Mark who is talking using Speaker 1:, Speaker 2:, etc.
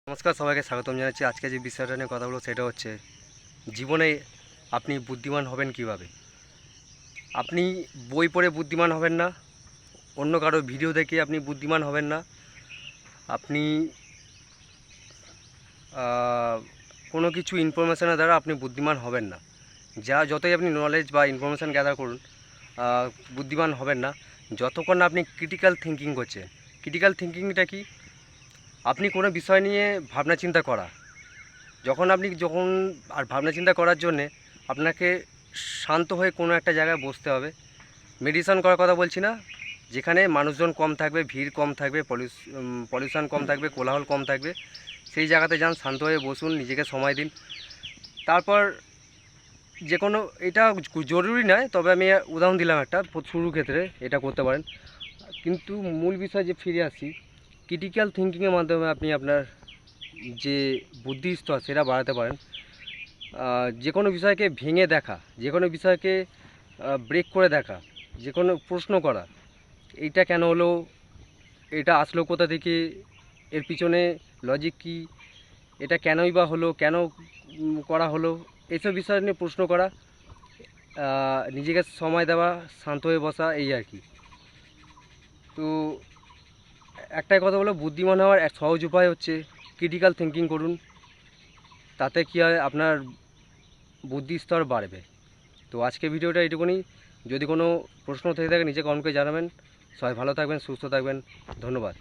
Speaker 1: নমস্কার, সবাইকে স্বাগতম জানাচ্ছি। আজকে যে বিষয়টা নিয়ে কথা বলবো সেটা হচ্ছে জীবনে আপনি বুদ্ধিমান হবেন কিভাবে। আপনি বই পড়ে বুদ্ধিমান হবেন না, অন্য কারো ভিডিও দেখে আপনি বুদ্ধিমান হবেন না, আপনি কোনো কিছু ইনফরমেশনের দ্বারা আপনি বুদ্ধিমান হবেন না। যতই আপনি নলেজ বা ইনফরমেশান গ্যাদার করুন, বুদ্ধিমান হবেন না যতক্ষণ না আপনি ক্রিটিক্যাল থিঙ্কিং করছেন। ক্রিটিক্যাল থিঙ্কিংটা কি? আপনি কোনো বিষয় নিয়ে ভাবনা চিন্তা করা। যখন আর ভাবনা চিন্তা করার জন্যে আপনাকে শান্ত হয়ে কোনো একটা জায়গায় বসতে হবে। মেডিটেশন করার কথা বলছি না, যেখানে মানুষজন কম থাকবে, ভিড় কম থাকবে, পলিউশন কম থাকবে, কোলাহল কম থাকবে, সেই জায়গাতে যান, শান্ত হয়ে বসুন, নিজেকে সময় দিন। তারপর যে কোনো, এটা জরুরি নয়, তবে আমি উদাহরণ দিলাম একটা, শুরুর ক্ষেত্রে এটা করতে পারেন। কিন্তু মূল বিষয় যে ফিরে আসি, ক্রিটিক্যাল থিঙ্কিংয়ের মাধ্যমে আপনি আপনার যে বুদ্ধি স্তর সেটা বাড়াতে পারেন। যে কোনো বিষয়কে ভেঙে দেখা, যে কোনো বিষয়কে ব্রেক করে দেখা, যে কোনো প্রশ্ন করা, এইটা কেন হলো, এটা আসলো কোথা থেকে, এর পিছনে লজিক কী, এটা কেনই বা হলো, কেন করা হলো, এইসব বিষয় নিয়ে প্রশ্ন করা, নিজেকে সময় দেওয়া, শান্ত হয়ে বসা, এই আর কি। তো একটাই কথা বলো, বুদ্ধিমান হওয়ার এক সহজ উপায় হচ্ছে ক্রিটিক্যাল থিঙ্কিং করুন। তাতে কী হয়, আপনার বুদ্ধি স্তর বাড়বে। তো আজকে ভিডিওটা এইটুকুনি। যদি কোনো প্রশ্ন থেকে থাকে নিচে কমেন্ট করে জানাবেন। সবাই ভালো থাকবেন, সুস্থ থাকবেন। ধন্যবাদ।